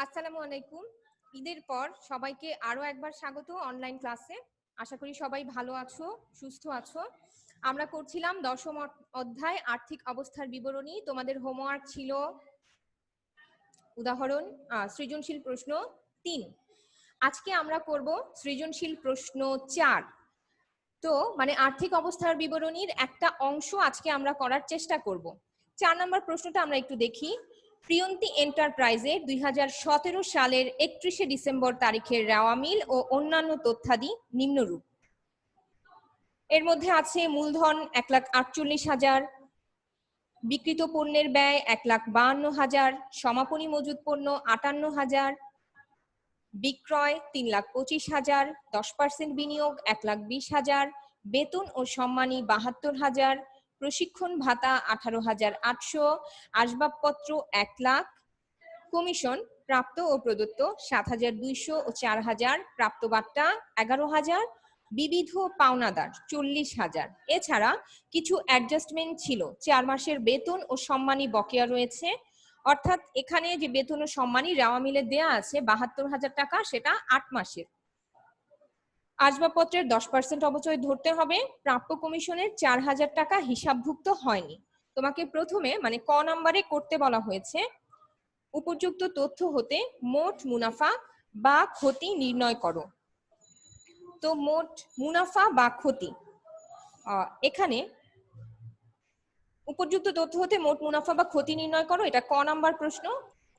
আসসালামু আলাইকুম। ঈদের পর সবাইকে আরো একবার স্বাগত অনলাইন ক্লাসে। আশা করি সবাই ভালো আছো, সুস্থ আছো। আমরা করছিলাম দশম অধ্যায় আর্থিক অবস্থার বিবরণী। তোমাদের হোমওয়ার্ক ছিল উদাহরণ সৃজনশীল প্রশ্ন 3। আজকে আমরা করব সৃজনশীল প্রশ্ন 4। তো মানে আর্থিক অবস্থার বিবরণীর একটা অংশ আজকে আমরা করার চেষ্টা করব। 4 নম্বর প্রশ্নটা আমরা একটু দেখি। প্রিয়ন্তী এন্টারপ্রাইজের 2017 সালের 31শে ডিসেম্বর তারিখের রেওয়া মিল ও অন্যান্য তথ্যাদি নিম্নরূপ। এর মধ্যে আছে মূলধন 1,48,000, বিক্রিত পণ্যের ব্যয় 1,52,000, সমাপনী মজুদ পণ্য 58,000, বিক্রয় 3,25,000, 10% বিনিয়োগ 1,20,000, বেতন ও সম্মানী 72,000, প্রশিক্ষণ ভাতা 18,800, আসবাবপত্র 1 লাখ, কমিশন প্রাপ্ত ও প্রদত্ত 7,200 ও 4,000, প্রাপ্ত বাট্টা 11,000, বিবিধ পাওনাদার 40,000। এছাড়া কিছু অ্যাডজাস্টমেন্ট ছিল। 4 মাসের বেতন ও সম্মানী বকেয়া রয়েছে, অর্থাৎ এখানে যে বেতন ও সম্মানী রেওয়া মিলে দেয়া আছে 72,000 টাকা, সেটা 8 মাসের। আসবাবপত্রের 10% অবচয় ধরতে হবে। প্রাপ্য কমিশনের 4,000 টাকা হিসাবভুক্ত হয়নি। তোমাকে প্রথমে মানে ক নাম্বারে করতে বলা হয়েছে উপযুক্ত তথ্য হতে মোট মুনাফা বা ক্ষতি নির্ণয় করো। তো মোট মুনাফা বা ক্ষতি, এখানে উপযুক্ত তথ্য হতে মোট মুনাফা বা ক্ষতি নির্ণয় করো, এটা ক নাম্বার প্রশ্ন।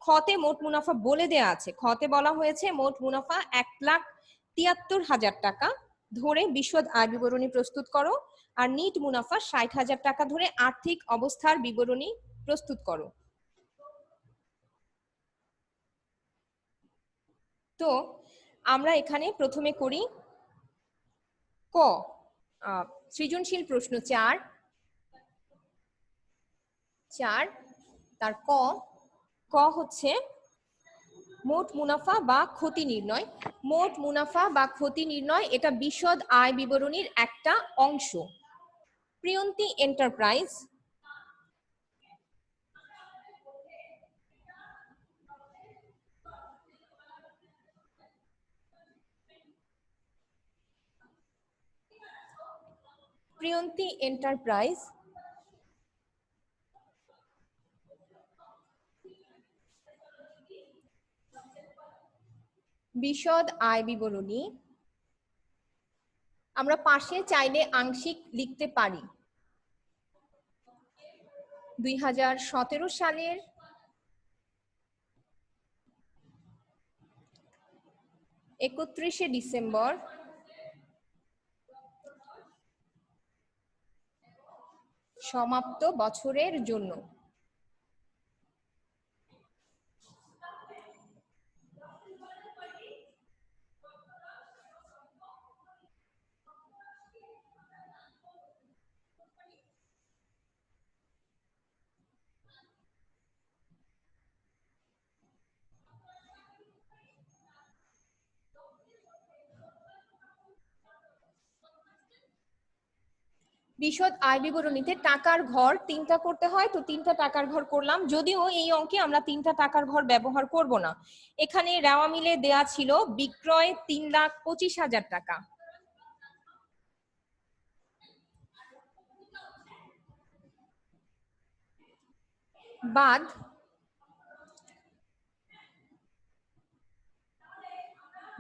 খতে মোট মুনাফা বলে দেয়া আছে। খতে বলা হয়েছে মোট মুনাফা 1,73,000 টাকা ধরে বিশদ আয় বিবরণী প্রস্তুত করো, আর নিট মুনাফা 60,000 টাকা ধরে আর্থিক অবস্থার বিবরণী প্রস্তুত করো। তো আমরা এখানে প্রথমে করি ক, সৃজনশীল প্রশ্ন 4 তার ক হচ্ছে মোট মুনাফা বা ক্ষতি নির্ণয়। মোট মুনাফা বা ক্ষতি নির্ণয় এটা বিশদ আয় বিবরণীর একটা অংশ। প্রিয়ন্তী এন্টারপ্রাইজ বিশদ আয় বিবরণী আমরা পাশে চাইলে আংশিক লিখতে পারি। 2017 সালের 31শে ডিসেম্বর সমাপ্ত বছরের জন্য বিশদ আয় বিবরণীতে টাকার ঘর 3টা করতে হয়, তো 3টা টাকার ঘর করলাম। যদিও এই অঙ্কে আমরা 3টা টাকার ঘর ব্যবহার করব না। এখানে রেওয়া মিলে দেয়া ছিল বিক্রয় 3,25,000 টাকা, বাদ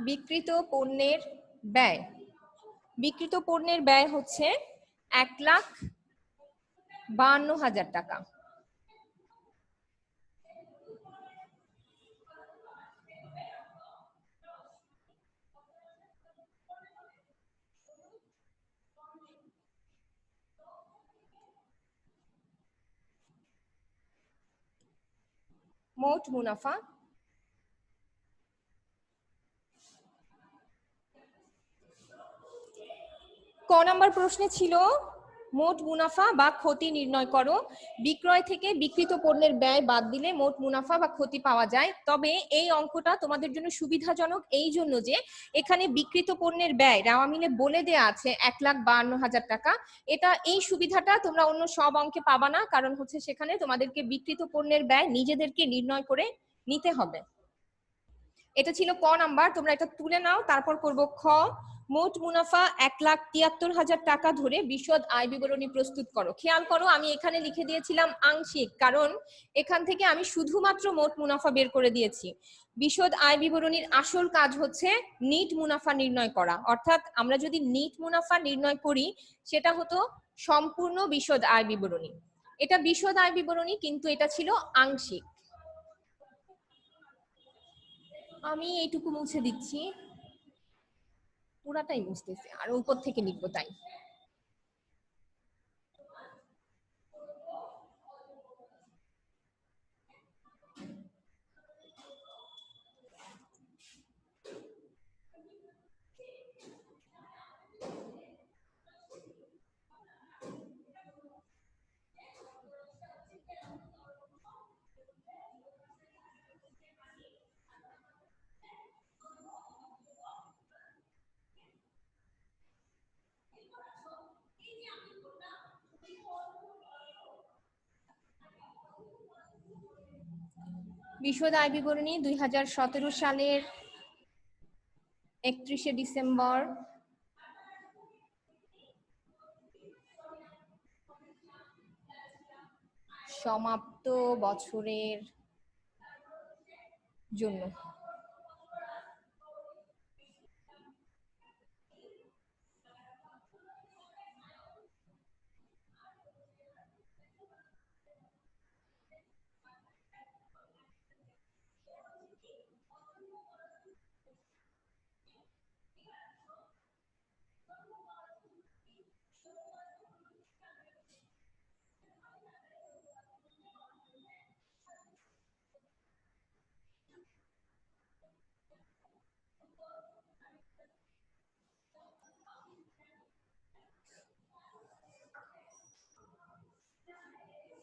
বিক্রিত পণ্যের ব্যয়। বিক্রিত পণ্যের ব্যয় হচ্ছে 1,52,000 টাকা। মোট মুনাফা ক নাম্বার প্রশ্নে ছিল মোট মুনাফা বা ক্ষতি নির্ণয় করো। বিক্রয় থেকে বিক্রিত পণ্যের ব্যয় বাদ দিলে মোট মুনাফা বা ক্ষতি পাওয়া যায়। তবে এই অঙ্কটা তোমাদের জন্য সুবিধাজনক এই জন্য যে এখানে বিক্রিত পণ্যের ব্যয় রেওয়া মিলে বলে দেয়া আছে 1,52,000 টাকা। এই সুবিধাটা তোমরা অন্য সব অঙ্কে পাবা না, কারণ হচ্ছে সেখানে তোমাদেরকে বিক্রিত পণ্যের ব্যয় নিজেদেরকে নির্ণয় করে নিতে হবে। এটা ছিল ক নাম্বার, তোমরা এটা তুলে নাও। তারপর করব খ, মোট মুনাফা 1,73,000 টাকা ধরে বিশদ আয় বিবরণী প্রস্তুত করো। খেয়াল করো, আমি এখানে লিখে দিয়েছিলাম আংশিক, কারণ এখান থেকে আমি শুধুমাত্র মোট মুনাফা বের করে দিয়েছি। বিশদ আয় বিবরণীর আসল কাজ হচ্ছে নিট মুনাফা নির্ণয় করা, অর্থাৎ আমরা যদি নিট মুনাফা নির্ণয় করি সেটা হতো সম্পূর্ণ বিশদ আয় বিবরণী। এটা বিশদ আয় বিবরণী, কিন্তু এটা ছিল আংশিক। আমি এইটুকু মুছে দিচ্ছি, পুরাটাই মুছতেছি, আর উপর থেকে লিখবো তাই। বিশদ আয় বিবরণী 2017 সালের 31শে ডিসেম্বর সমাপ্ত বছরের জন্য।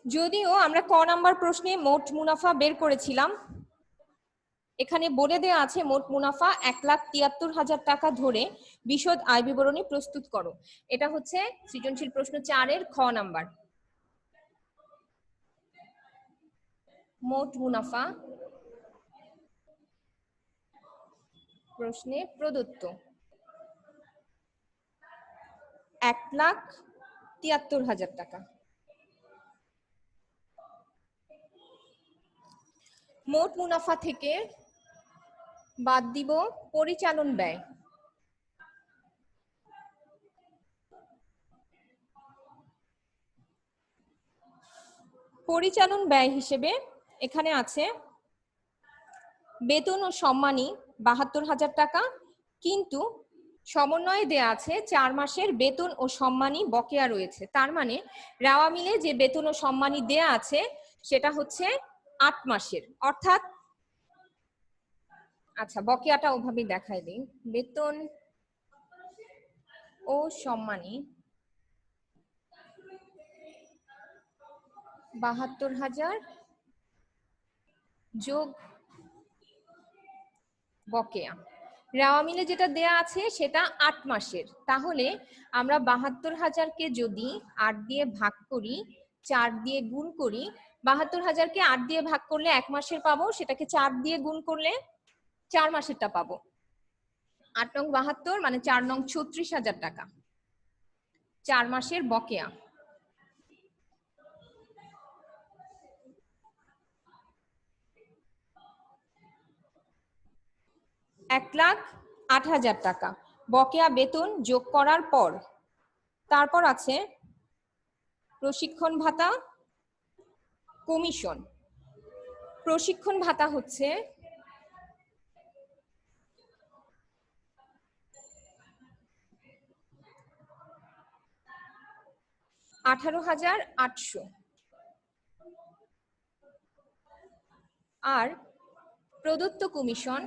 যদিও আমরা ক নাম্বার প্রশ্নে মোট মুনাফা বের করেছিলাম, এখানে বলে দেওয়া আছে মোট মুনাফা 1,73,000 টাকা ধরে বিশদ আয় বিবরণী প্রস্তুত করো। এটা হচ্ছে সৃজনশীল প্রশ্ন 4-এর খ নাম্বার। মোট মুনাফা প্রশ্নে প্রদত্ত 1,73,000 টাকা। মোট মুনাফা থেকে বাদ দিব পরিচালন ব্যয়। পরিচালন ব্যয় হিসেবে এখানে আছে বেতন ও সম্মানী 72,000 টাকা, কিন্তু সমন্বয়ে দেয়া আছে 4 মাসের বেতন ও সম্মানী বকেয়া রয়েছে। তার মানে রাওয়া মিলে যে বেতন ও সম্মানী দেয়া আছে সেটা হচ্ছে 8 মাসের, অর্থাৎ আচ্ছা বকেয়াটা ওভাবেই দেখাই দিই। বেতন ও সম্মানী 72,000 যোগ বকেয়া, রাওয়া মিলে যেটা দেয়া আছে সেটা 8 মাসের। তাহলে আমরা 72,000-কে যদি 8 দিয়ে ভাগ করি, 4 দিয়ে গুণ করি, 72,000-কে 8 দিয়ে ভাগ করলে 1 মাসের পাবো, সেটাকে 4 দিয়ে গুণ করলে 4 মাসেরটা পাবো। 8 নং 72 মানে 4 নং 36,000 টাকা 4 মাসের বকেয়া। $1,08,000 টাকা বকেয়া বেতন যোগ করার পর। তারপর আছে প্রশিক্ষণ ভাতা, কমিশন। প্রশিক্ষণ ভাতা হচ্ছে 18,800, আর প্রদত্ত কমিশন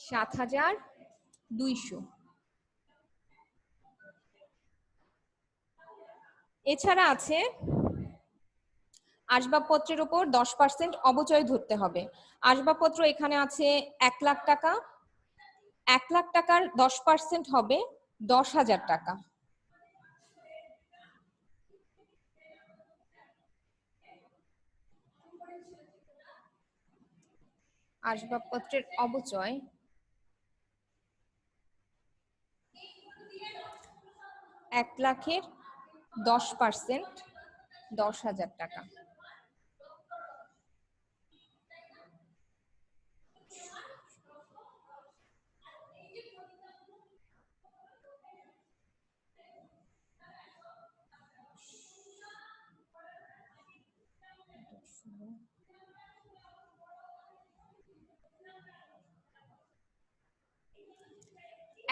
7,200। এছাড়া আছে আসবাবপত্রের উপর 10% অবচয় ধরতে হবে। আসবাবপত্র এখানে আছে 1 লাখ টাকা, 1 লাখ টাকার 10% হবে 10,000 টাকা। আসবাবপত্রের অবচয় 1,00,000-এর 10%, 10,000 টাকা।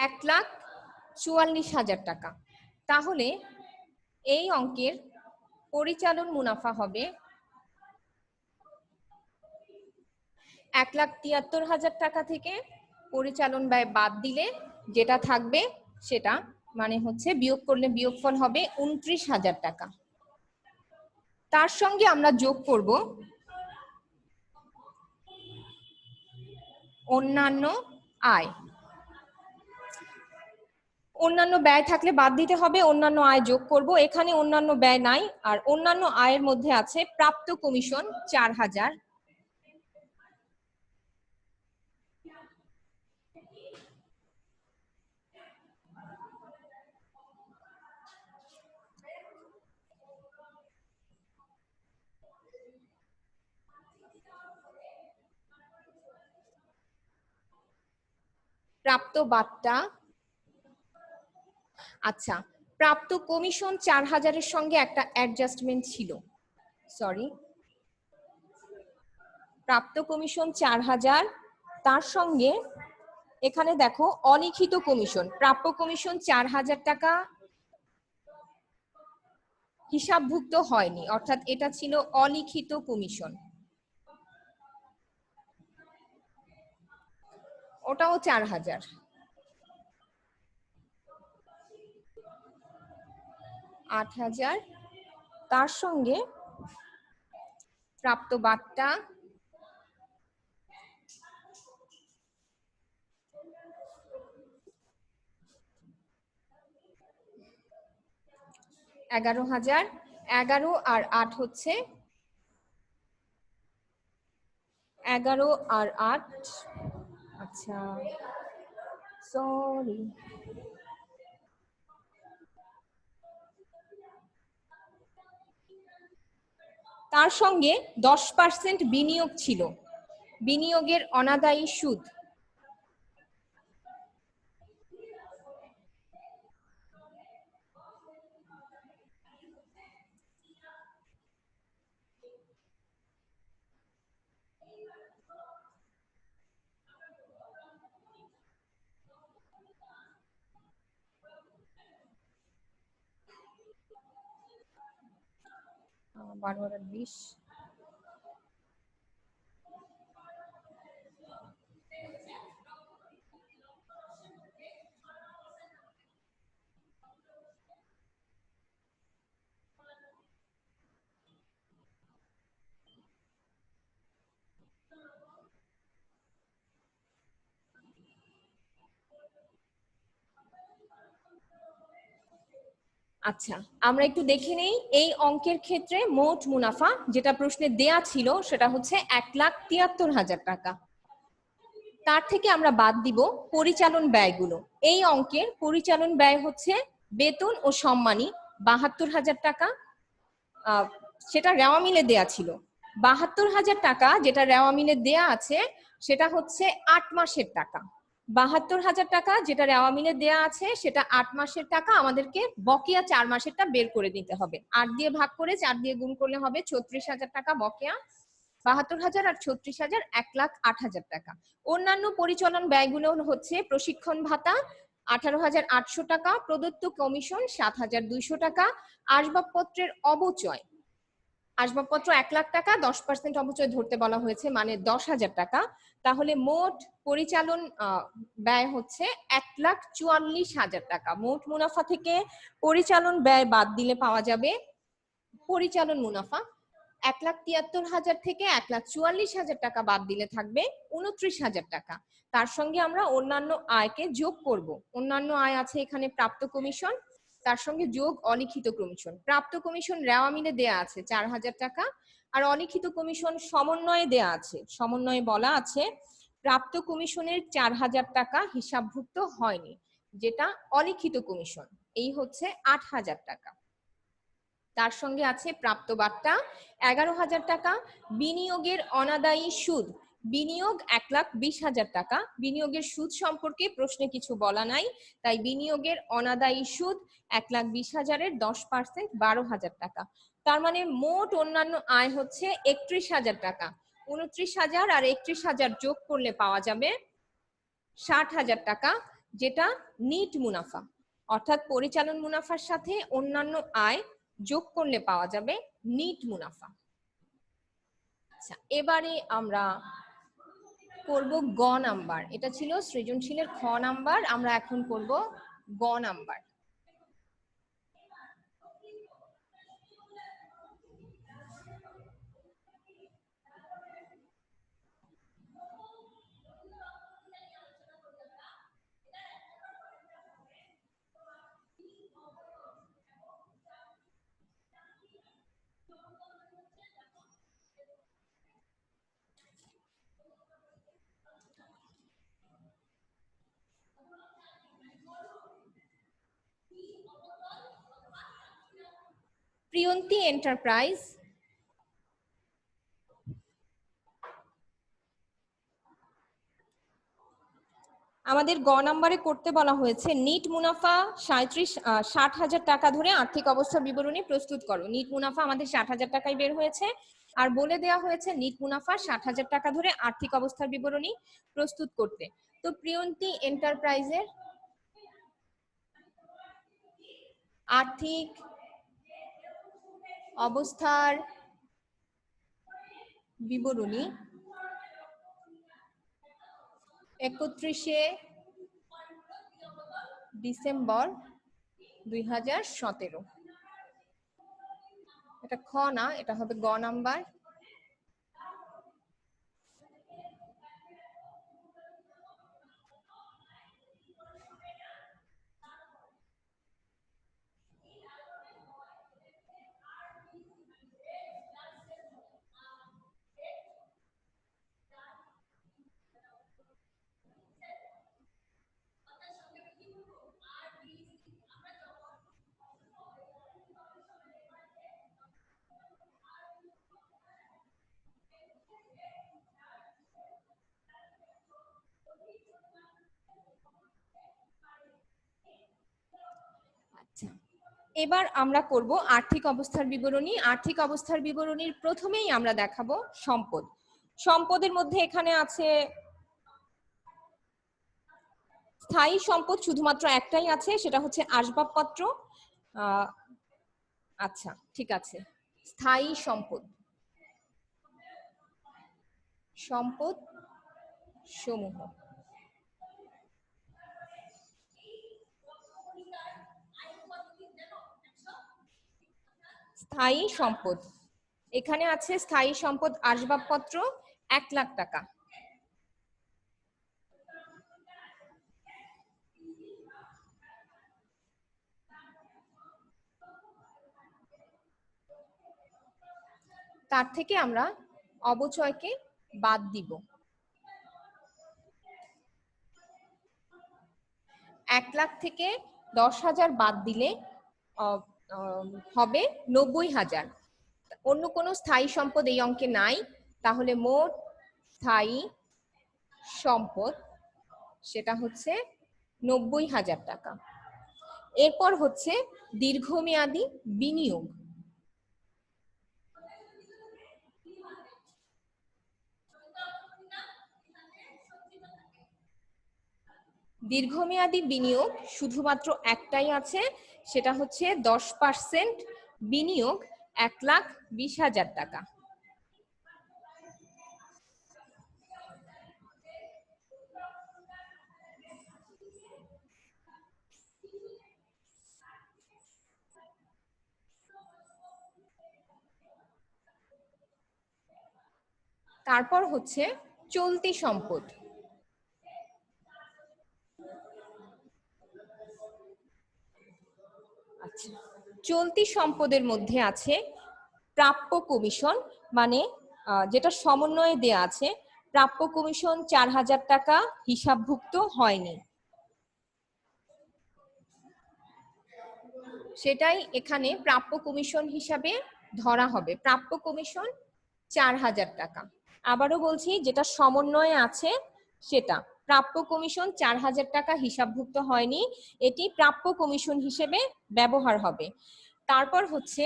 $1,44,000 টাকা। তাহলে এই অঙ্কের পরিচালন মুনাফা হবে 1,73,000 টাকা থেকে পরিচালন ব্যয় বাদ দিলে যেটা থাকবে সেটা মানে হচ্ছে বিয়োগ করলে বিয়োগফল হবে 29,000 টাকা। তার সঙ্গে আমরা যোগ করব অন্যান্য আয়। অন্যান্য ব্যয় থাকলে বাদ দিতে হবে, অন্যান্য আয় যোগ করব। এখানে অন্যান্য ব্যয় নাই, আর অন্যান্য আয়ের মধ্যে আছে প্রাপ্ত কমিশন 4,000, প্রাপ্ত বার্তা। আচ্ছা, প্রাপ্ত কমিশন 4,000-এর সঙ্গে একটা অ্যাডজাস্টমেন্ট ছিল, সরি, প্রাপ্ত কমিশন 4,000, তার সঙ্গে এখানে দেখো অলিখিত কমিশন, প্রাপ্য কমিশন 4,000 টাকা হিসাবভুক্ত হয়নি, অর্থাৎ এটা ছিল অলিখিত কমিশন, ওটাও 4,000। 8,000, তার সঙ্গে প্রাপ্ত বার্তা 11,000। 11 আর 8 হচ্ছে 11 আর 8, আচ্ছা সরি, তার সঙ্গে 10% বিনিয়োগ ছিল, বিনিয়োগের অনাদায়ী সুদ। বারো আর 20, আচ্ছা আমরা একটু দেখে নেই এই অঙ্কের ক্ষেত্রে মোট মুনাফা যেটা প্রশ্নে দেয়া ছিল সেটা হচ্ছে 1,73,000 টাকা। তার থেকে আমরা বাদ দিব পরিচালন ব্যয়গুলো। এই অঙ্কের পরিচালন ব্যয় হচ্ছে বেতন ও সম্মানী 72,000 টাকা, সেটা রেওয়া মিলে দেয়া ছিল। 72,000 টাকা যেটা রেওয়া মিলে দেয়া আছে সেটা হচ্ছে 8 মাসের টাকা। 72,000 টাকা যেটা রেওয়া মিলে দেয়া আছে সেটা 8 মাসের টাকা, আমাদেরকে বকেয়া 4 মাসেরটা বের করে নিতে হবে। 8 দিয়ে ভাগ করে 4 দিয়ে গুণ করলে হবে 36,000 টাকা বকেয়া। 72,000 আর 36,000, 1,08,000 টাকা। অন্যান্য পরিচালন ব্যয়গুলো হচ্ছে প্রশিক্ষণ ভাতা 18,800 টাকা, প্রদত্ত কমিশন 7,200 টাকা, আসবাবপত্রের অবচয়, আসবাবপত্র 1,00,000 টাকা, 10% অবচয় ধরতে বলা হয়েছে মানে 10,000 টাকা। তাহলে মোট পরিচালন ব্যয় হচ্ছে 1,44,000 টাকা। মোট মুনাফা থেকে পরিচালন ব্যয় বাদ দিলে পাওয়া যাবে পরিচালন মুনাফা। 1,73,000 থেকে 1,44,000 টাকা বাদ দিলে থাকবে 29,000 টাকা। তার সঙ্গে আমরা অন্যান্য আয়কে যোগ করব। অন্যান্য আয় আছে এখানে প্রাপ্ত কমিশন, তার সঙ্গে যোগ অলিখিত কমিশন। প্রাপ্ত কমিশন রেওয়া মিলে দেয়া আছে 4,000 টাকা, আর অলিখিত কমিশন সমন্বয়ে দেয়া আছে, সমন্বয়ে বলা আছে প্রাপ্ত কমিশনের 4000 টাকা হিসাবভুক্ত হয়নি, যেটা অলিখিত কমিশন, এই হচ্ছে 8000 টাকা। তার সঙ্গে আছে প্রাপ্ত বার্তা 11,000 টাকা, বিনিয়োগের অনাদায়ী সুদ, বিনিয়োগ 1,20,000 টাকা। বিনিয়োগের সুদ সম্পর্কে প্রশ্নে কিছু বলা নাই, তাই বিনিয়োগের অনাদায়ী সুদ 1,20,000-এর 10% 12,000 টাকা। তার মানে মোট অন্যান্য আয় হচ্ছে 31,000 টাকা। 29,000 আর 31,000 যোগ করলে পাওয়া যাবে 60,000 টাকা, যেটা নিট মুনাফা, অর্থাৎ পরিচালন মুনাফার সাথে অন্যান্য আয় যোগ করলে পাওয়া যাবে নিট মুনাফা। আচ্ছা, এবারে আমরা করব গ নাম্বার। এটা ছিল সৃজনশীলের খ নাম্বার, আমরা এখন করব গ নাম্বার। প্রিয়ন্তী এন্টারপ্রাইজ আমাদের গ নাম্বারে করতে বলা হয়েছে নিট মুনাফা 60,000 টাকা ধরে আর্থিক অবস্থা বিবরণী প্রস্তুত করো। নিট মুনাফা আমাদের 60,000 টাকায় বের হয়েছে, আর বলে দেওয়া হয়েছে নিট মুনাফা 60,000 টাকা ধরে আর্থিক অবস্থার বিবরণী প্রস্তুত করতে। তো প্রিয়ন্তী এন্টারপ্রাইজের আর্থিক অবস্থার বিবরণী 31শে ডিসেম্বর 2017। এটা খ না, এটা হবে গ নাম্বার। আচ্ছা, এবার আমরা করব আর্থিক অবস্থার বিবরণী। আর্থিক অবস্থার বিবরণীর প্রথমেই আমরা দেখাবো সম্পদ। সম্পদের মধ্যে এখানে আছে স্থায়ী সম্পদ, শুধুমাত্র একটাই আছে, সেটা হচ্ছে আসবাবপত্র। আচ্ছা, ঠিক আছে, স্থায়ী সম্পদ, সম্পদ সমূহ। স্থায়ী সম্পদ, এখানে আছে স্থায়ী সম্পদ আসবাবপত্র 1,00,000 টাকা। তার থেকে আমরা অবচয়কে বাদ দিব। 1,00,000 থেকে 10,000 বাদ দিলে হবে 90,000। অন্য কোনো স্থায়ী সম্পদ এই অঙ্কে নাই, তাহলে মোট স্থায়ী সম্পদ সেটা হচ্ছে 90,000 টাকা। এরপর হচ্ছে দীর্ঘমেয়াদী বিনিয়োগ। দীর্ঘমেয়াদী বিনিয়োগ শুধুমাত্র একটাই আছে, সেটা হচ্ছে 10% বিনিয়োগ 1,20,000 টাকা। তারপর হচ্ছে চলতি সম্পদ। আচ্ছা, চলতি সম্পদের মধ্যে আছে প্রাপ্য কমিশন মানে যেটা সমন্বয়ে দেয়া আছে, প্রাপ্য কমিশন 4000 টাকা হিসাবভুক্ত হয়নি, সেটাই এখানে প্রাপ্য কমিশন হিসাবে ধরা হবে। প্রাপ্য কমিশন 4000 টাকা। আবারও বলছি, যেটা সমন্বয়ে আছে সেটা প্রাপ্য কমিশন 4000 টাকা হিসাবভুক্ত হয়নি, এটি প্রাপ্য কমিশন হিসেবে ব্যবহার হবে। তারপর হচ্ছে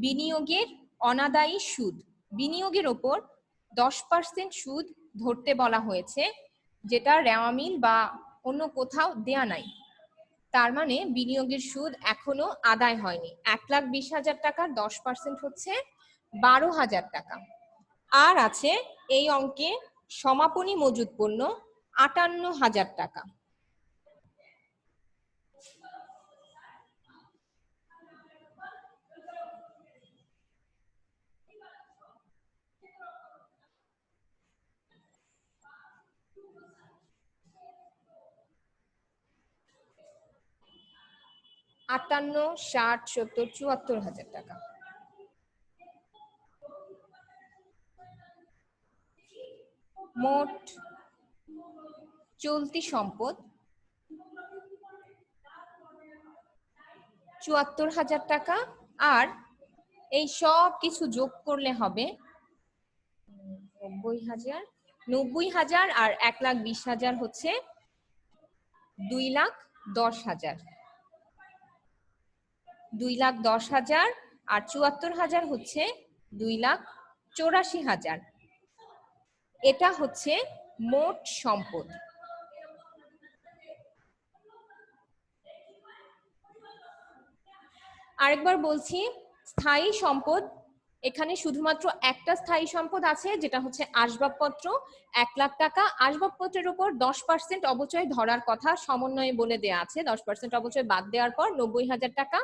বিনিয়োগের অনাদায়ী সুদ। বিনিয়োগের ওপর 10% সুদ ধরতে বলা হয়েছে, যেটা রেওয়া মিল বা অন্য কোথাও দেয়া নাই। তার মানে বিনিয়োগের সুদ এখনো আদায় হয়নি। 1,20,000 টাকার 10% হচ্ছে 12,000 টাকা। আর আছে এই অঙ্কে সমাপনী মজুদ পণ্য 58,000 টাকা। আটান্ন, 60, 70, 74,000 টাকা। মোট চলতি সম্পদ 74,000 টাকা। আর এই সব কিছু যোগ করলে হবে 90,000, 90,000 আর 1,20,000 হচ্ছে 2,10,000। 2,10,000 আর 74,000 হচ্ছে 2,84,000। এটা হচ্ছে মোট সম্পদ। আরেকবার বলছি, স্থায়ী সম্পদ, এখানে শুধুমাত্র একটা স্থায়ী সম্পদ আছে, যেটা হচ্ছে আসবাবপত্র। 1,00,000 টাকা। আসবাবপত্রের উপর 10% অবচয় ধরার কথা সমন্বয়ে বলে দেয়া আছে। 10% অবচয় বাদ দেওয়ার পর 90,000 টাকা।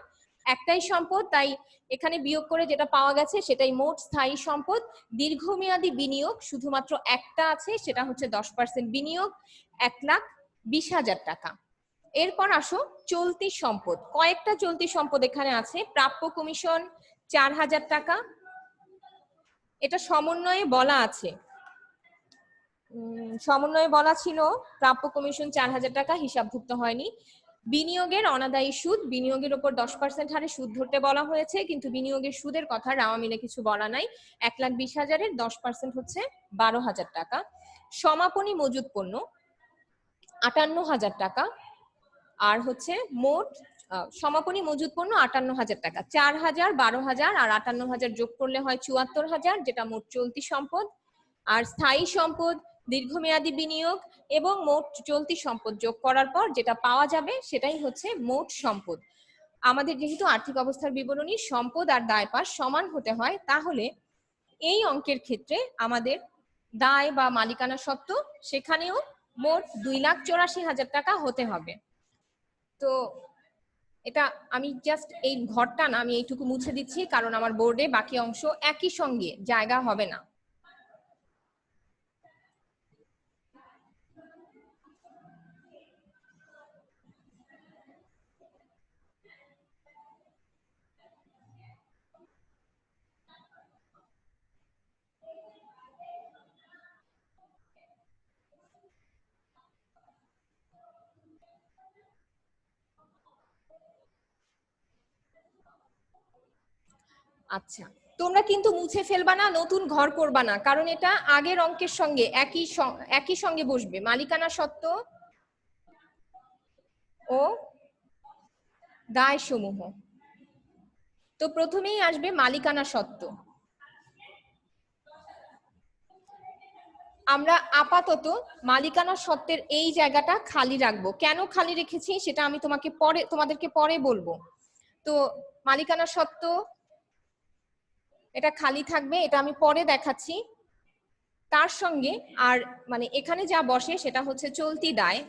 একটাই সম্পদ, তাই এখানে বিয়োগ করে যেটা পাওয়া গেছে সেটাই মোট স্থায়ী সম্পদ। দীর্ঘমেয়াদী বিনিয়োগ শুধুমাত্র একটা আছে, সেটা হচ্ছে 10% বিনিয়োগ, 1,20,000 টাকা। এরপর আসো চলতি সম্পদ। কয়েকটা চলতি সম্পদ এখানে আছে। প্রাপ্য কমিশন 4,000 টাকা, এটা সমন্বয়ে বলা আছে, সমন্বয়ে বলা ছিল প্রাপ্য কমিশন 4,000 টাকা হিসাবভুক্ত হয়নি। বিনিয়োগের অনাদায়ী সুদ, বিনিয়োগের উপর 10% হারে সুদ ধরতে বলা হয়েছে, কিন্তু বিনিয়োগের সুদের কথা রাওয়া মিলে কিছু বলা নাই। 1,20,000-এর 10% হচ্ছে 12,000 টাকা। সমাপনী মজুদ পণ্য 58,000 টাকা। আর হচ্ছে মোট সমাপনী মজুদ পণ্য 58,000 টাকা। 4,000, 12,000 আর 58,000 যোগ করলে হয় 74,000, যেটা মোট চলতি সম্পদ। আর স্থায়ী সম্পদ, দীর্ঘমেয়াদী বিনিয়োগ এবং মোট চলতি সম্পদ যোগ করার পর যেটা পাওয়া যাবে সেটাই হচ্ছে মোট সম্পদ। আমাদের যেহেতু আর্থিক অবস্থার বিবরণী সম্পদ আর দায় পাশ সমান হতে হয়, তাহলে এই অঙ্কের ক্ষেত্রে আমাদের দায় বা মালিকানা সত্ত্ব সেখানেও মোট 2,84,000 টাকা হতে হবে। তো এটা আমি জাস্ট এই ঘরটা না, আমি এইটুকু মুছে দিচ্ছি, কারণ আমার বোর্ডে বাকি অংশ একই সঙ্গে জায়গা হবে না। আচ্ছা, তোমরা কিন্তু মুছে ফেলবা না, নতুন ঘর করবা না, কারণ এটা আগের অঙ্কের সঙ্গে একই সঙ্গে বসবে। মালিকানা সত্ত্ব ও দায় সমূহ। তো প্রথমেই আসবে মালিকানা সত্ত্ব। আমরা আপাতত মালিকানা সত্ত্বের এই জায়গাটা খালি রাখবো। কেন খালি রেখেছি সেটা আমি তোমাদেরকে পরে বলবো। তো মালিকানা সত্ত্ব এটা খালি থাকবে, এটা আমি পরে দেখাচ্ছি। তার সঙ্গে আর মানে এখানে যা বসে সেটা হচ্ছে চলতি দায়।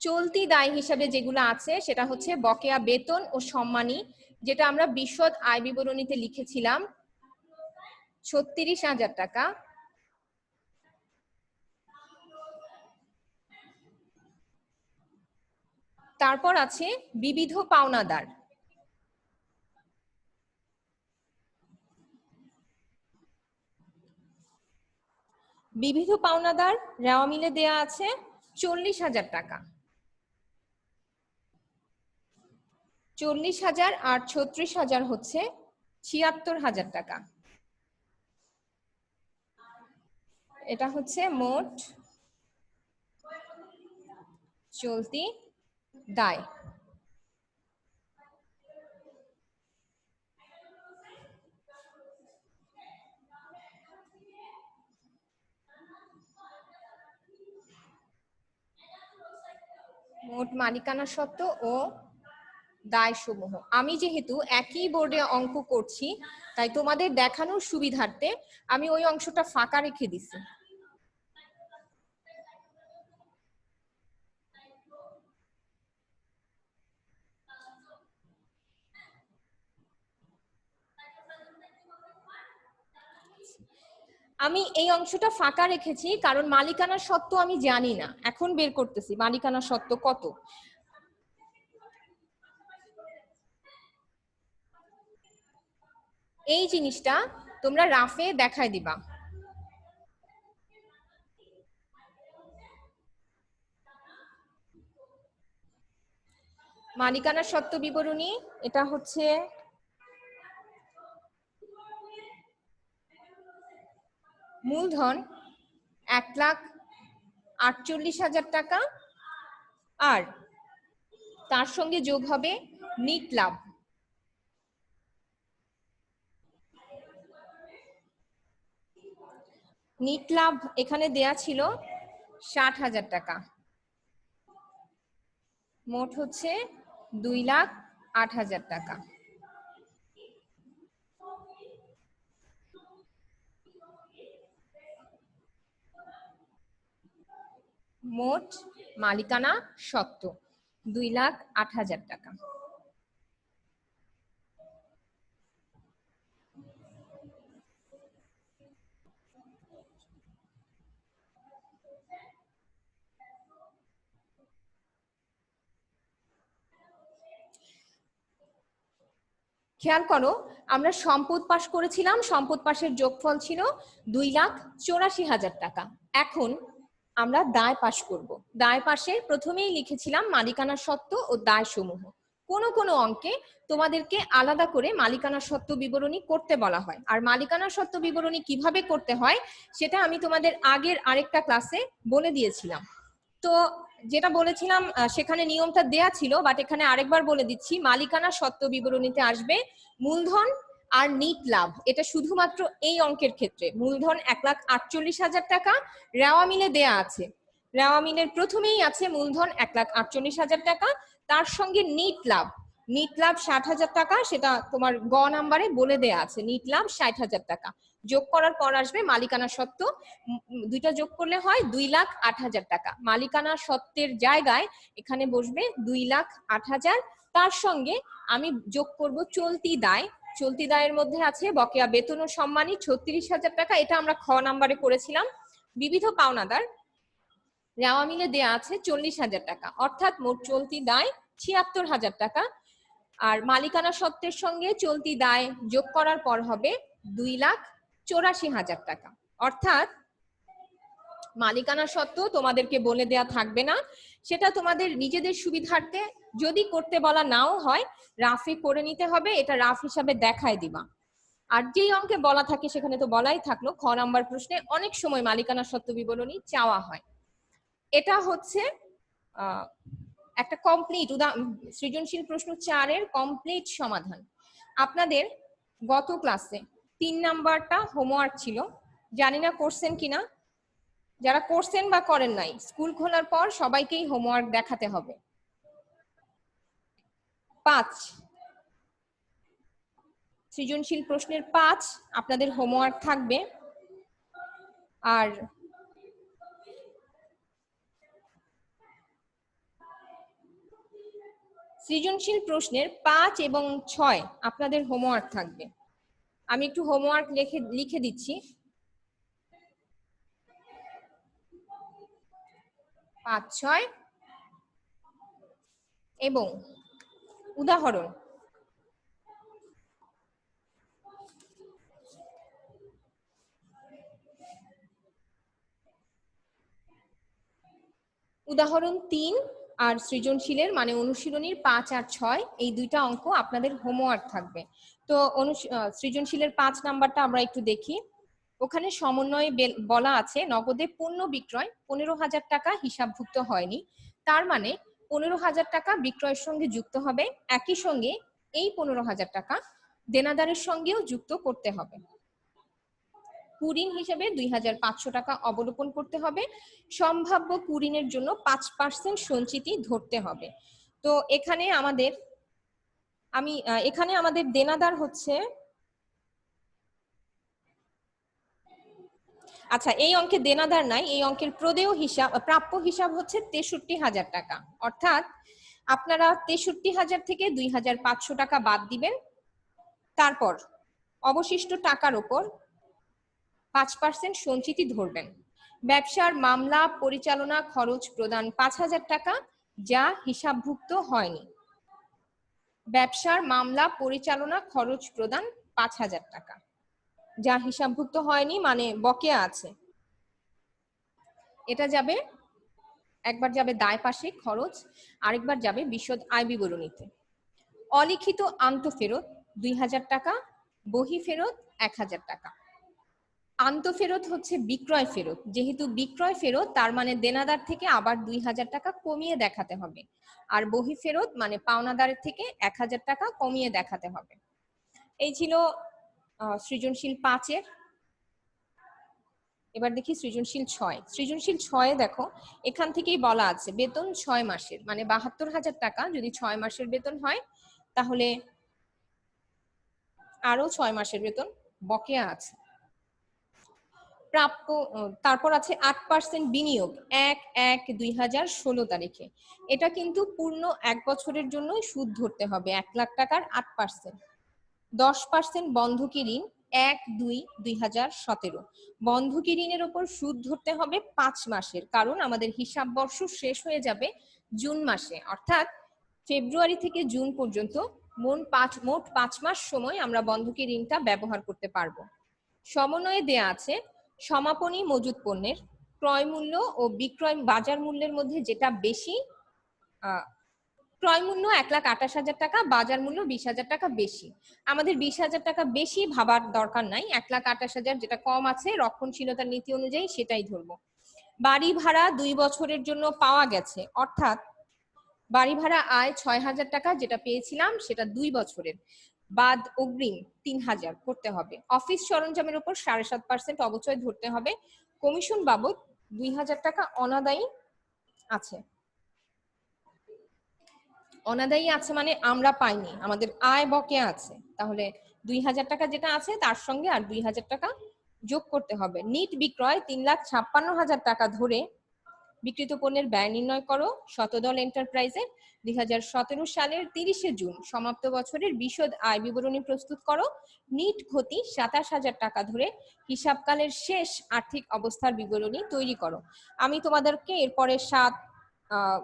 চলতি দায় হিসাবে যেগুলো আছে সেটা হচ্ছে বকেয়া বেতন ও সম্মানী, যেটা আমরা বিশদ আয় বিবরণীতে লিখেছিলাম 36,000 টাকা। তারপর আছে বিবিধ পাওনাদার। বিবিধ পাওনাদার রেওয়া মিলে দেয়া আছে 40,000 টাকা। 40,000 আর 36,000 হচ্ছে 76,000 টাকা। এটা হচ্ছে মোট চলতি দায়। মোট মালিকানা সত্ত্ব ও দায় সমূহ। আমি যেহেতু একই বোর্ডে অঙ্ক করছি তাই তোমাদের দেখানোর সুবিধার্থে আমি ওই অংশটা ফাঁকা রেখে দিছি। আমি এই অংশটা ফাঁকা রেখেছি কারণ মালিকানা সত্ত্ব আমি জানি না, এখন বের করতেছি মালিকানা সত্ত্ব কত। এই জিনিসটা তোমরা রাফে দেখায় দিবা। মালিকানা সত্ত্ব বিবরণী এটা হচ্ছে মূলধন 1,48,000 টাকা আর তার সঙ্গে যোগ হবে নিট লাভ। নিট লাভ এখানে দেয়া ছিল 60,000 টাকা, মোট হচ্ছে 2,08,000 টাকা। মোট মালিকানা সত্ত্ব 2,08,000 টাকা। খেয়াল করো, আমরা সম্পদ পাশ করেছিলাম, সম্পদ পাশের যোগফল ছিল 2,84,000 টাকা। এখন আমরা দায় পাশ করব। দায় পাশের প্রথমেই লিখেছিলাম মালিকানা সত্ত্ব ও দায় সমূহ। কোনো কোনো অঙ্কে তোমাদেরকে আলাদা করে মালিকানা সত্ত্ব বিবরণী করতে বলা হয়, আর মালিকানা সত্ত্ব বিবরণী কিভাবে করতে হয় সেটা আমি তোমাদের আগের আরেকটা ক্লাসে বলে দিয়েছিলাম। তো যেটা বলেছিলাম সেখানে নিয়মটা দেয়া ছিল, বাট এখানে আরেকবার বলে দিচ্ছি। মালিকানা সত্ত্ব বিবরণীতে আসবে মূলধন আর নিট লাভ, এটা শুধুমাত্র এই অঙ্কের ক্ষেত্রে। মূলধন 1,48,000 টাকা রেওয়া মিলে দেয়া আছে। রেওয়া মিলের প্রথমেই আছে মূলধন 1,48,000 টাকা, তার সঙ্গে নিট লাভ। নিট লাভ 60,000 টাকা, সেটা তোমার গ নাম্বারে বলে দেয়া আছে। নিট লাভ 60,000 টাকা যোগ করার পর আসবে মালিকানা সত্ত্ব। দুইটা যোগ করলে হয় 2,08,000 টাকা। মালিকানা সত্ত্বের জায়গায় এখানে বসবে 2,08,000। তার সঙ্গে আমি যোগ করব চলতি দায়। চলতি দায়ের মধ্যে আছে বকেয়া বেতন ও সম্মানী 36,000 টাকা, এটা আমরা খ নাম্বারে করেছিলাম। বিবিধ পাওনাদার রেওয়া মিলে দেয়া আছে 40,000 টাকা, অর্থাৎ মোট চলতি দায় 76,000 টাকা। আর মালিকানা সত্ত্বের সঙ্গে চলতি দায় যোগ করার পর হবে 2,84,000 টাকা। অর্থাৎ মালিকানা সত্ত্ব তোমাদেরকে বলে দেয়া থাকবে না, সেটা তোমাদের নিজেদের সুবিধার্থে যদি করতে বলা নাও হয় রাফে করে নিতে হবে, এটা রাফ হিসাবে দেখায় দিবা। আর যেই অঙ্কে বলা থাকে সেখানে তো বলাই থাকলো। খ নাম্বার প্রশ্নে অনেক সময় মালিকানা সত্ত্ব বিবরণী চাওয়া হয়। এটা হচ্ছে একটা কমপ্লিট সৃজনশীল প্রশ্ন 4-এর কমপ্লিট সমাধান। আপনাদের গত ক্লাসে 3 নাম্বারটা হোমওয়ার্ক ছিল, জানি না করছেন কিনা। যারা করছেন বা করেন নাই, স্কুল খোলার পর সবাইকেই হোমওয়ার্ক দেখাতে হবে। 5 সৃজনশীল প্রশ্নের 5 আপনাদের হোমওয়ার্ক থাকবে। আর সৃজনশীল প্রশ্নের 5 এবং 6 আপনাদের হোমওয়ার্ক থাকবে। আমি একটু হোমওয়ার্ক লিখে দিচ্ছি। 5, 6 এবং উদাহরণ। উদাহরণ 3 আর সৃজনশীলের মানে অনুশীলনীর 5 আর 6 এই দুইটা অঙ্ক আপনাদের হোমওয়ার্ক থাকবে। তো সৃজনশীলের 5 নাম্বারটা আমরা একটু দেখি। ওখানে সমন্বয়ে বলা আছে নগদে পণ্য বিক্রয় 15,000 টাকা হিসাবভুক্ত হয়নি, তার মানে 15,000 টাকা বিক্রয়ের সঙ্গে যুক্ত হবে, একই সঙ্গে এই 15,000 টাকা দেনাদারের সঙ্গেও যুক্ত করতে হবে। কুঋণ হিসেবে 2,500 টাকা অবলোকন করতে হবে, সম্ভাব্য কুঋণের জন্য 5% সঞ্চিতি ধরতে হবে। তো এখানে আমাদের দেনাদার হচ্ছে, আচ্ছা এই অঙ্কে দেনাদার নাই, এই অঙ্কের প্রদেয় হিসাব প্রাপ্য হিসাব হচ্ছে 63,000 টাকা, অর্থাৎ আপনারা 63,000 থেকে 2,500 টাকা বাদ দিবেন, তারপর অবশিষ্ট টাকার উপর 5% সঞ্চিতি ধরবেন। ব্যবসার মামলা পরিচালনা খরচ প্রদান 5,000 টাকা, যা হিসাবভুক্ত হয়নি। ব্যবসার মামলা পরিচালনা খরচ প্রদান 5,000 টাকা, যা হিসাবভুক্ত হয়নি মানে বকেয়া আছে। এটা যাবে, একবার যাবে দায় পাশে খরচ, আরেকবার যাবে বিশদ আয় বিবরণীতে। অলিখিত আন্তঃফেরত 2,000 টাকা, বহি ফেরত 1,000 টাকা। আন্তঃফেরত হচ্ছে বিক্রয় ফেরত, যেহেতু বিক্রয় ফেরত তার মানে দেনাদার থেকে আবার 2,000 টাকা কমিয়ে দেখাতে হবে, আর বহি ফেরত মানে পাওনাদারের থেকে 1,000 টাকা কমিয়ে দেখাতে হবে। এই ছিল সৃজনশীল 5-এর। এবার দেখি সৃজনশীল 6। সৃজনশীল 6-এ দেখো এখান থেকেই বলা আছে বেতন 6 মাসের, মানে 72,000 টাকা যদি 6 মাসের বেতন হয় তাহলে আরো 6 মাসের বেতন বকেয়া আছে। প্রাপ্য, তারপর আছে 8% বিনিয়োগ 1/1/2016 তারিখে। এটা কিন্তু পূর্ণ 1 বছরের জন্য সুদ ধরতে হবে, 1 লাখ টাকার 8%। 10% বন্ধকি ঋণ 1/2/2017। বন্ধকি ঋণের উপর সুদ ধরতে হবে 5 মাসের, কারণ আমাদের হিসাব বর্ষ শেষ হয়ে যাবে জুন মাসে, অর্থাৎ ফেব্রুয়ারি থেকে জুন পর্যন্ত মোট 5 মাস সময় আমরা বন্ধকি ঋণটা ব্যবহার করতে পারবো। সমন্বয়ে দেয়া আছে সমাপনী মজুত পণ্যের ক্রয় মূল্য ও বিক্রয় বাজার মূল্যের মধ্যে যেটা বেশি, ক্রয় মূল্য 1,28,000 টাকা, বাজার মূল্য 20,000 টাকা বেশি। আমাদের 20,000 টাকা বেশি ভাবার দরকার নাই, 1,28,000 যেটা কম আছে রক্ষণশীলতার নীতি অনুযায়ী সেটাই ধরবো। বাড়ি ভাড়া 2 বছরের জন্য পাওয়া গেছে, অর্থাৎ বাড়ি ভাড়া আয় 6,000 টাকা যেটা পেয়েছিলাম সেটা 2 বছরের, বাদ অগ্রিম 3,000 করতে হবে। অফিস সরঞ্জামের উপর 7.5% অবচয় ধরতে হবে। কমিশন বাবদ 2,000 টাকা অনাদায়ী আছে। অনাদায়ী আছে মানে আমরা পাইনি, আমাদের আয় বকেয়া আছে, তাহলে 2,000 টাকা যেটা আছে তার সঙ্গে আর 2,000 টাকা যোগ করতে হবে। নিট বিক্রয় 3,56,000 টাকা ধরে বিক্রিত পণ্যের ব্যয় নির্ণয় করো। শতদল এন্টারপ্রাইজের 2017 সালের 30শে জুন সমাপ্ত বছরের বিশদ আয় বিবরণী প্রস্তুত করো। নিট ক্ষতি 27,000 টাকা ধরে হিসাবকালের শেষ আর্থিক অবস্থার বিবরণী তৈরি করো। আমি তোমাদেরকে এরপরে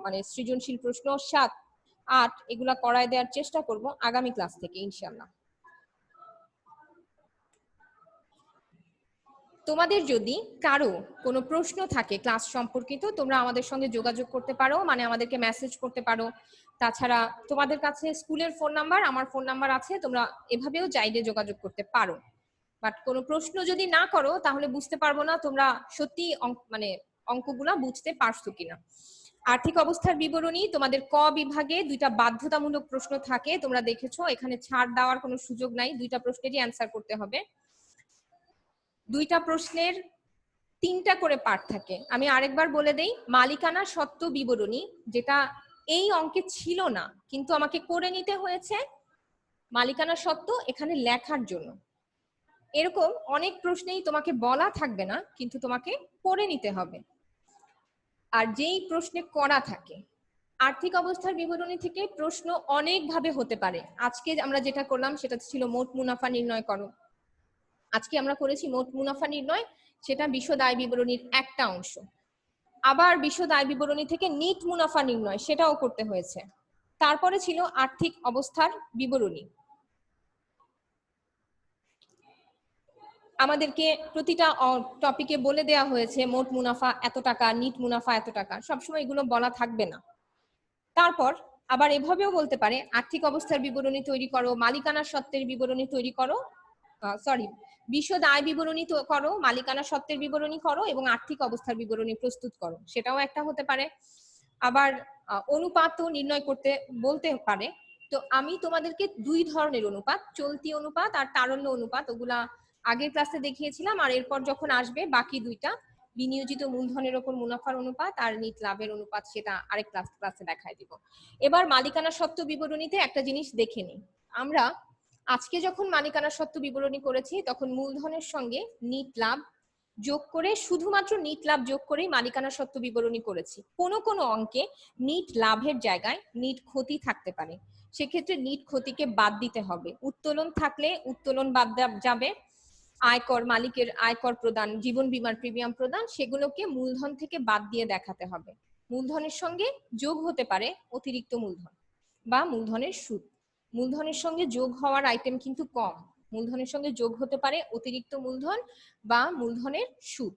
মানে সৃজনশীল প্রশ্ন 7, 8 এগুলা করায় দেওয়ার চেষ্টা করব আগামী ক্লাস থেকে ইনশাআল্লাহ। তোমাদের যদি কারো কোনো প্রশ্ন থাকে ক্লাস সম্পর্কিত, তোমরা আমাদের সঙ্গে যোগাযোগ করতে পারো, মানে আমাদেরকে মেসেজ করতে পারো। তাছাড়া তোমাদের কাছে স্কুলের ফোন নাম্বার, আমার ফোন নাম্বার আছে, তোমরা এভাবেও চাইলে যোগাযোগ করতে পারো। বাট কোনো প্রশ্ন যদি না করো তাহলে বুঝতে পারবো না তোমরা সত্যি মানে অঙ্কগুলা বুঝতে পারছো কিনা। আর্থিক অবস্থার বিবরণী তোমাদের ক বিভাগে 2টা বাধ্যতামূলক প্রশ্ন থাকে, তোমরা দেখেছো, এখানে ছাড় দেওয়ার কোনো সুযোগ নাই, 2টা প্রশ্নেরই অ্যান্সার করতে হবে। 2টা প্রশ্নের 3টা করে পার্ট থাকে। আমি আরেকবার বলে দেই, মালিকানা সত্ত্ব বিবরণী যেটা এই অঙ্কে ছিল না কিন্তু আমাকে করে নিতে হয়েছে মালিকানা সত্ত্ব এখানে লেখার জন্য। এরকম অনেক প্রশ্নেই তোমাকে বলা থাকবে না কিন্তু তোমাকে করে নিতে হবে। আর যেই প্রশ্নে করা থাকে, আর্থিক অবস্থার বিবরণী থেকে প্রশ্ন অনেকভাবে হতে পারে। আজকে আমরা যেটা করলাম সেটা ছিল মোট মুনাফা নির্ণয় করো। আজকে আমরা করেছি মোট মুনাফা নির্ণয়, সেটা বিশদ আয় বিবরণীর একটা অংশ। আবার বিশদ আয় বিবরণী থেকে নিট মুনাফা নির্ণয়, সেটাও করতে হয়েছে। তারপরে ছিল আর্থিক অবস্থার বিবরণী। আমাদেরকে প্রতিটা টপিকে বলে দেওয়া হয়েছে মোট মুনাফা এত টাকা, নিট মুনাফা এত টাকা, সবসময় এগুলো বলা থাকবে না। তারপর আবার এভাবেও বলতে পারে আর্থিক অবস্থার বিবরণী তৈরি করো, মালিকানা সত্ত্বের বিবরণী তৈরি করো, বিশদ আয় বিবরণী করো, মালিকানা সত্ত্বের বিবরণী করো এবং আর্থিক অবস্থার বিবরণী প্রস্তুত করো, সেটাও একটা হতে পারে। আবার অনুপাতও নির্ণয় করতে বলতে পারে। তো আমি তোমাদেরকে দুই ধরনের অনুপাত, চলতি অনুপাত আর তারল্য অনুপাত, ওগুলা আগের ক্লাসে দেখিয়েছিলাম, আর এরপর যখন আসবে বাকি দুইটা বিনিয়োজিত মূলধনের ওপর মুনাফার অনুপাত আর নিট লাভের অনুপাত, সেটা আরেক ক্লাসে দেখায় দিব। এবার মালিকানা সত্ত্ব বিবরণীতে একটা জিনিস দেখে নিই। আমরা আজকে যখন মালিকানা সত্ত্ব বিবরণী করেছি তখন মূলধনের সঙ্গে নিট লাভ যোগ করে, শুধুমাত্র নিট লাভ যোগ করেই মালিকানা সত্ত্ব বিবরণী করেছি। কোনো কোনো অঙ্কে নিট লাভের জায়গায় নিট ক্ষতি থাকতে পারে, সেক্ষেত্রে নিট ক্ষতিকে বাদ দিতে হবে। উত্তোলন থাকলে উত্তোলন বাদ যাবে, আয়কর, মালিকের আয়কর প্রদান, জীবন বীমার প্রিমিয়াম প্রদান, সেগুলোকে মূলধন থেকে বাদ দিয়ে দেখাতে হবে। মূলধনের সঙ্গে যোগ হতে পারে অতিরিক্ত মূলধন বা মূলধনের সুদ। মূলধনের সঙ্গে যোগ হওয়ার আইটেম কিন্তু কম। মূলধনের সঙ্গে যোগ হতে পারে অতিরিক্ত মূলধন বা মূলধনের সুদ,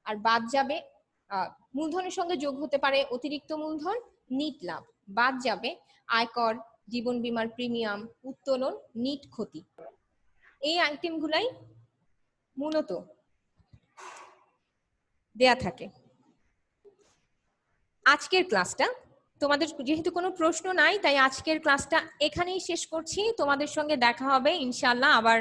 আর বাদ যাবে মূলধনের সঙ্গে যোগ হতে পারে অতিরিক্ত মূলধন, নিট লাভ, বাদ যাবে আয়কর, জীবন বীমার প্রিমিয়াম, উত্তোলন, নিট ক্ষতি। এই আইটেমগুলাই মূলত দেয়া থাকে। আজকের ক্লাসটা তোমাদের যেহেতু কোনো প্রশ্ন নাই, তাই আজকের ক্লাসটা এখানেই শেষ করছি। তোমাদের সঙ্গে দেখা হবে ইনশাআল্লাহ আবার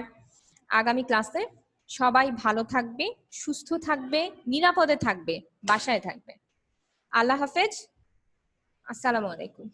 আগামী ক্লাসে। সবাই ভালো থাকবে, সুস্থ থাকবে, নিরাপদে থাকবে, বাসায় থাকবে। আল্লাহ হাফেজ, আসসালামু আলাইকুম।